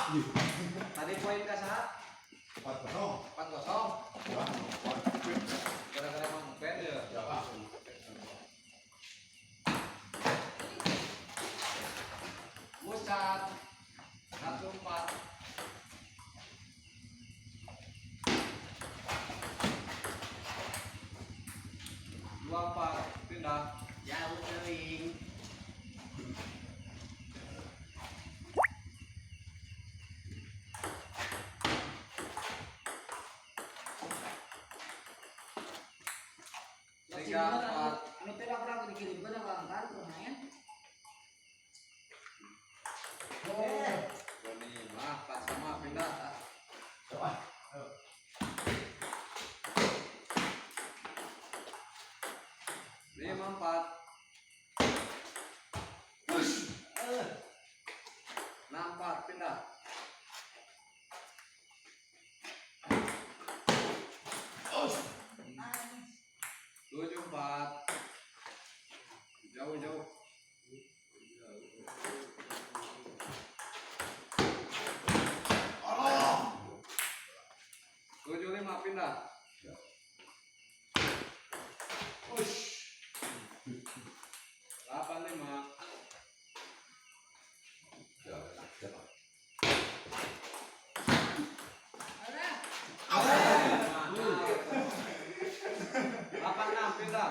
Tadi poin ke saat 4-0. 4-0. Gara-gara Mang Ben ya. Musat 1-4. 2-4 pindah. Jauh kering. Tiga, empat. Anu tidak pernah dikirimkan ke angkar lumayan. Doni mah pas sama pindah. Lima, 4. 6-4 pindah. 7-4. Jauh-jauh. 7-5 pindah. 8-5. Delapan enam pindah.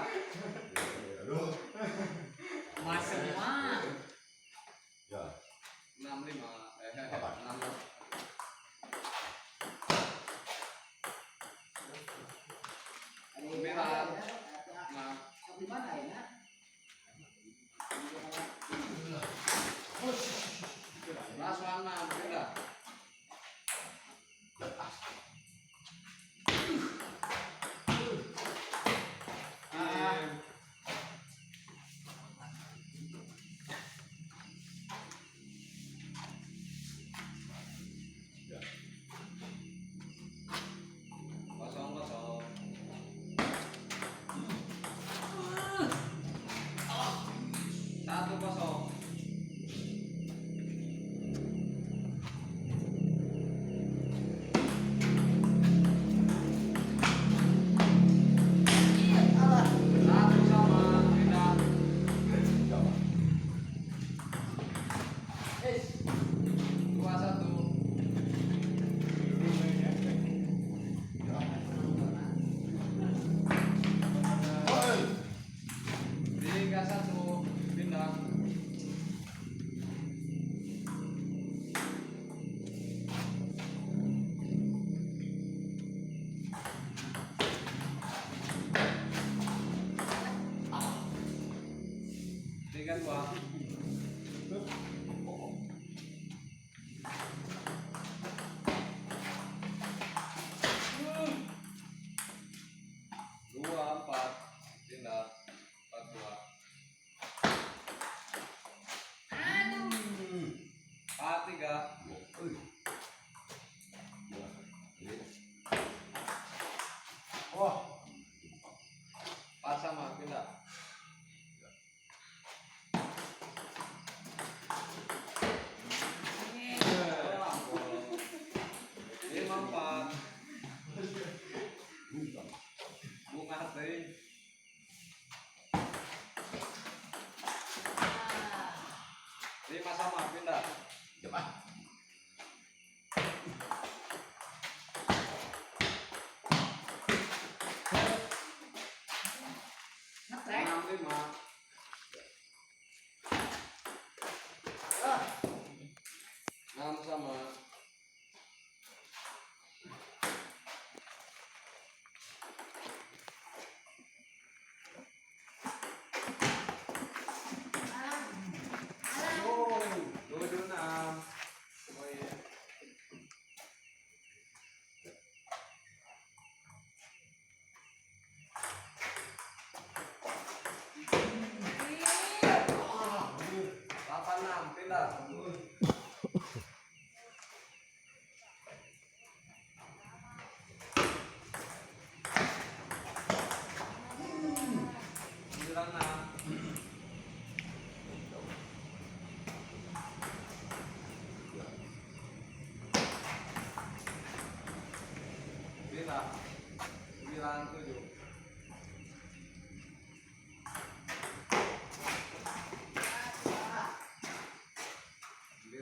Mas semua. 6-5. 6. Sembilan. Nah, Di mana ya? last 6 pindah. Kosong. 1-0. Satu sama pindah. 2-1. 3-1 pindah. 3-2. 2-4 pindah. 4-2. 4-3. Wah, 4 sama pindah. 5-4. Bunga teh. 5 sama pindah. cepat. Ngetrek. 6-5. 6 sama. Tujuh enam. Oh iya. Delapan enam pindah. 9-6.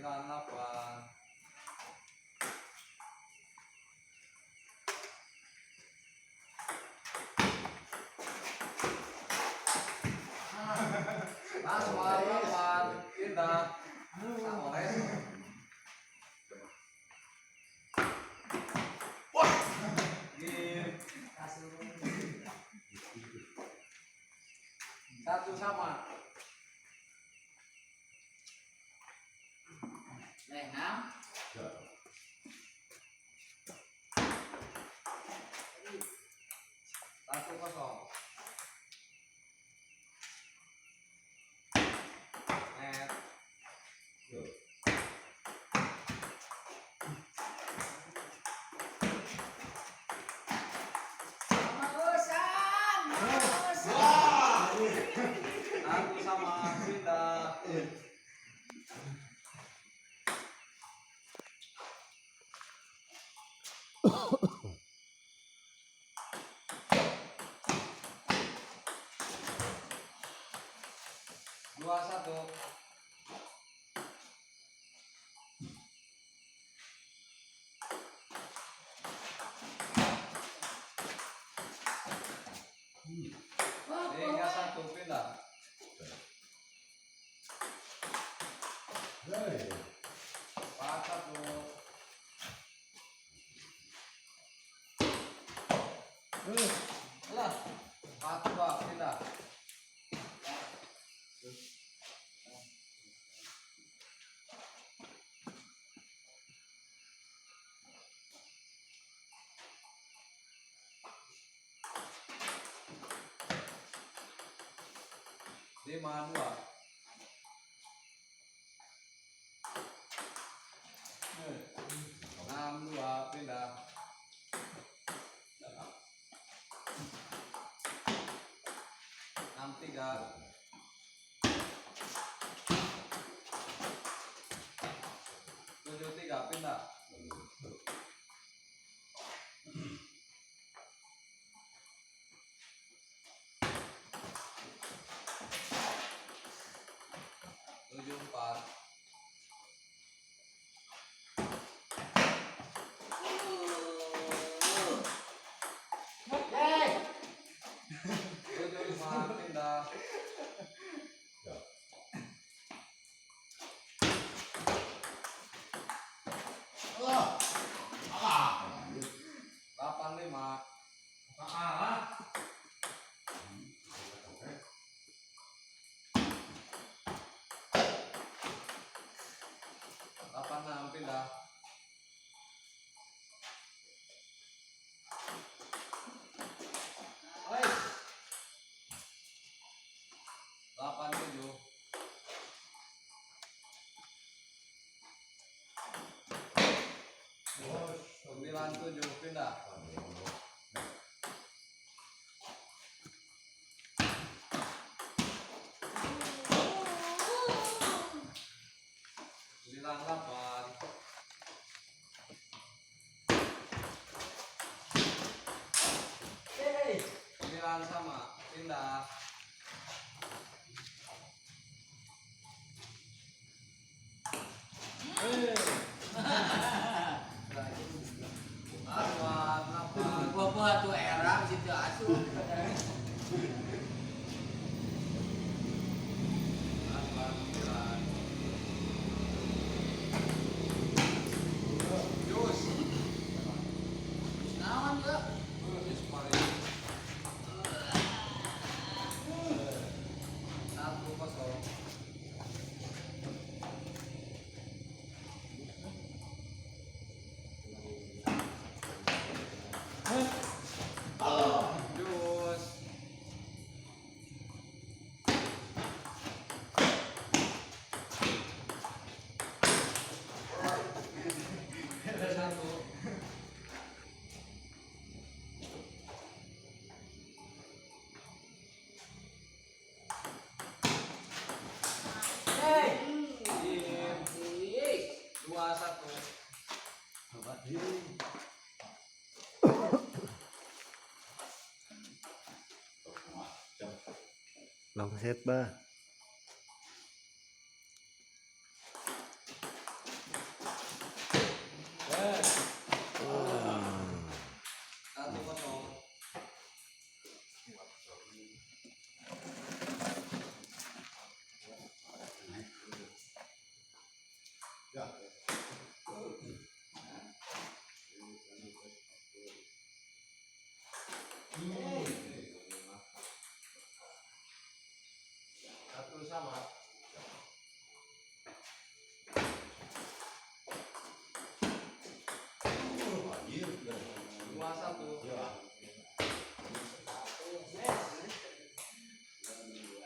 98. Nah, semua 8. Pindah. Sama les. Game. Satu sama. Enam. Satu kosong. Net. Malusan. Satu sama. Pindah. Dua satu. Tiga satu. Pindah. Empat satu. Lah. Empat dua. Pindah. Lima dua. Enam dua. Pindah. Enam tiga. Tujuh tiga. Pindah. Tujuh empat. Tujuh lima. Pindah. Delapan lima. Delapan enam. Pindah. Delapan tujuh. Sembilan tujuh. Pindah. Sembilan delapan. Sembilan sama. Pindah. Delapan delapan. Buah-buah tuh era situ asuh. Delapan sembilan. Jus. Naon ya? Jus mari. Satu kosong. Jus. Satu. Dua satu. Long set ba? Ya. Satu sama. Anjir. Dua satu. Ya.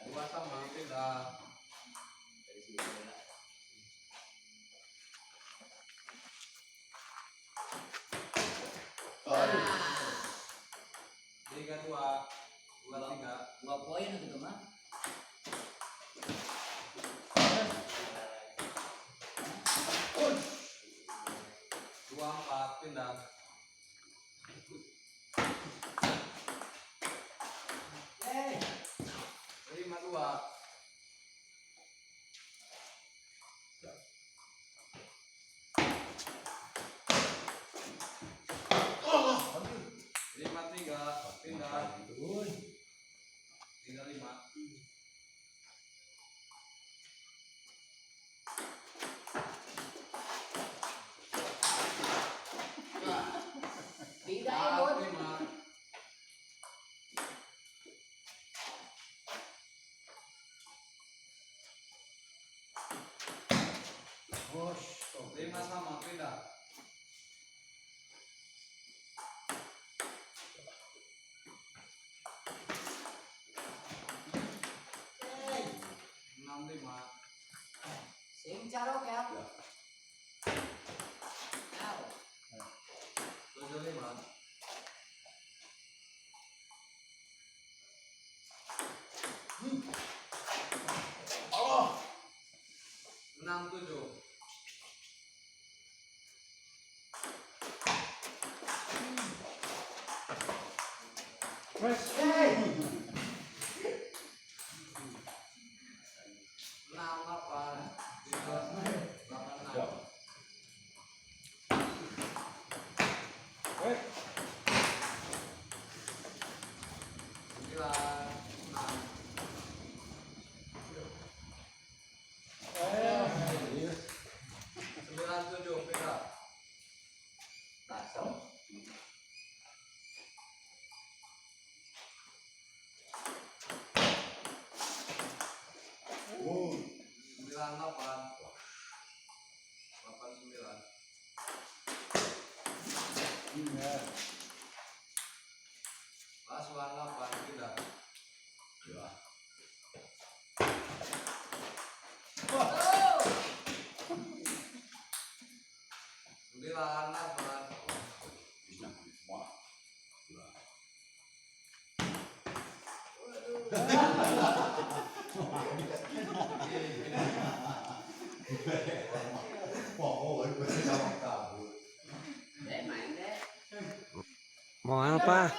Dua sama pindah. Tiga dua. Dua tiga. 2 poin untuk mah. Dua empat pindah. 5-2. Lima tiga pindah. 3-5. Tidak Empat, ikut. 5. Bos. 5 sama pindah. 6-5. Sing carok ya. Aw. 7-5. Allah. 6-7. Enam delapan. 8-6. Ya. Sembilan, enam. Sembilan tujuh pindah. Basok. Oh. 9-8. 8-9. Pas 8 pindah. Ya. Oh. 9-8. Bisa semua. Ya. Oh, gue sih sama kabur. Deh main deh. Mau apa?